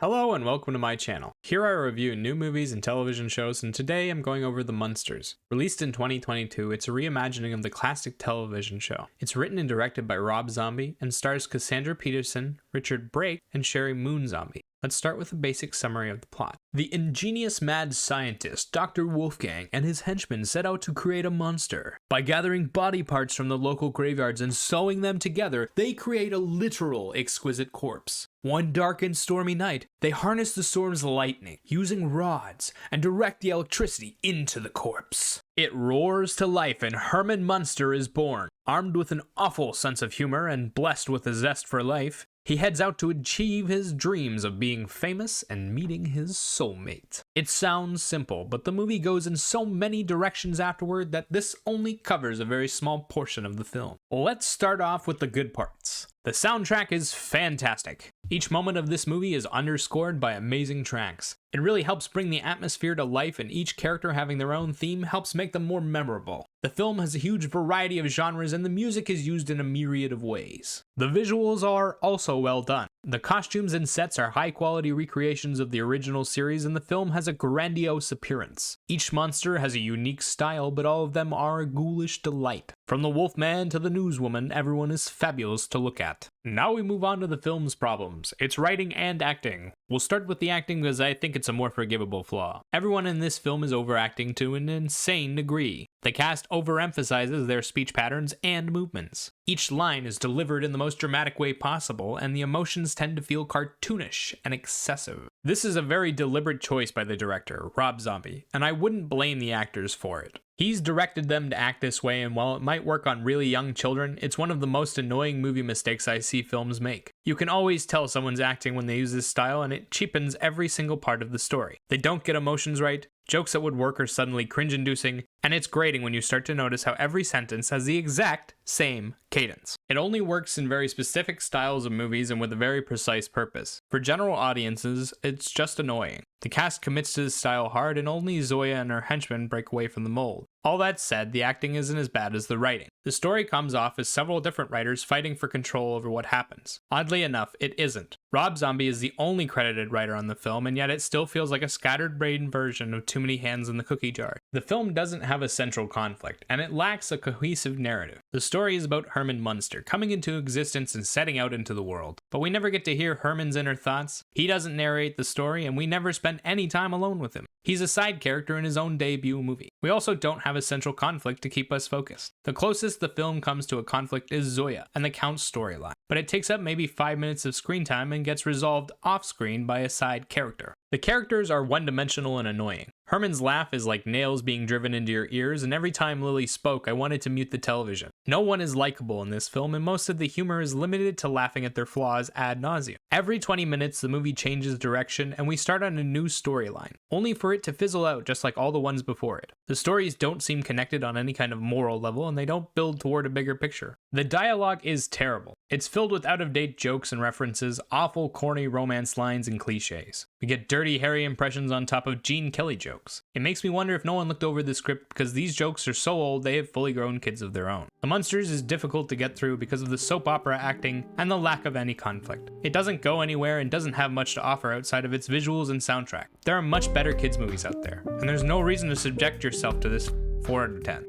Hello and welcome to my channel. Here I review new movies and television shows, and today I'm going over The Munsters. Released in 2022, it's a reimagining of the classic television show. It's written and directed by Rob Zombie and stars Cassandra Peterson, Richard Brake, and Sherry Moon Zombie. Let's start with a basic summary of the plot. The ingenious mad scientist, Dr. Wolfgang, and his henchmen set out to create a monster. By gathering body parts from the local graveyards and sewing them together, they create a literal exquisite corpse. One dark and stormy night, they harness the storm's lightning, using rods, and direct the electricity into the corpse. It roars to life and Herman Munster is born. Armed with an awful sense of humor and blessed with a zest for life, he heads out to achieve his dreams of being famous and meeting his soulmate. It sounds simple, but the movie goes in so many directions afterward that this only covers a very small portion of the film. Let's start off with the good parts. The soundtrack is fantastic. Each moment of this movie is underscored by amazing tracks. It really helps bring the atmosphere to life, and each character having their own theme helps make them more memorable. The film has a huge variety of genres and the music is used in a myriad of ways. The visuals are also well done. The costumes and sets are high quality recreations of the original series, and the film has a grandiose appearance. Each monster has a unique style, but all of them are a ghoulish delight. From the Wolfman to the newswoman, everyone is fabulous to look at. Now we move on to the film's problems. Its writing and acting. We'll start with the acting because I think it's a more forgivable flaw. Everyone in this film is overacting to an insane degree. The cast overemphasizes their speech patterns and movements. Each line is delivered in the most dramatic way possible, and the emotions tend to feel cartoonish and excessive. This is a very deliberate choice by the director, Rob Zombie, and I wouldn't blame the actors for it. He's directed them to act this way, and while it might work on really young children, it's one of the most annoying movie mistakes I see films make. You can always tell someone's acting when they use this style, and it cheapens every single part of the story. They don't get emotions right, jokes that would work are suddenly cringe-inducing, and it's grating when you start to notice how every sentence has the exact same cadence. It only works in very specific styles of movies and with a very precise purpose. For general audiences, it's just annoying. The cast commits to this style hard, and only Zoya and her henchmen break away from the mold. All that said, the acting isn't as bad as the writing. The story comes off as several different writers fighting for control over what happens. Oddly enough, it isn't. Rob Zombie is the only credited writer on the film, and yet it still feels like a scattered brain version of Too Many Hands in the Cookie Jar. The film doesn't have a central conflict, and it lacks a cohesive narrative. The story is about Herman Munster coming into existence and setting out into the world, but we never get to hear Herman's inner thoughts. He doesn't narrate the story, and we never spend any time alone with him. He's a side character in his own debut movie. We also don't have a central conflict to keep us focused. The closest the film comes to a conflict is Zoya and the Count's storyline, but it takes up maybe 5 minutes of screen time and gets resolved off-screen by a side character. The characters are one-dimensional and annoying. Herman's laugh is like nails being driven into your ears, and every time Lily spoke, I wanted to mute the television. No one is likable in this film, and most of the humor is limited to laughing at their flaws ad nauseum. Every 20 minutes, the movie changes direction, and we start on a new storyline, only for it to fizzle out just like all the ones before it. The stories don't seem connected on any kind of moral level, and they don't build toward a bigger picture. The dialogue is terrible. It's filled with out-of-date jokes and references, awful corny romance lines and cliches. We get Dirty Harry impressions on top of Gene Kelly jokes. It makes me wonder if no one looked over the script because these jokes are so old they have fully grown kids of their own. The Munsters is difficult to get through because of the soap opera acting and the lack of any conflict. It doesn't go anywhere and doesn't have much to offer outside of its visuals and soundtrack. There are much better kids movies out there, and there's no reason to subject yourself to this 4 out of 10.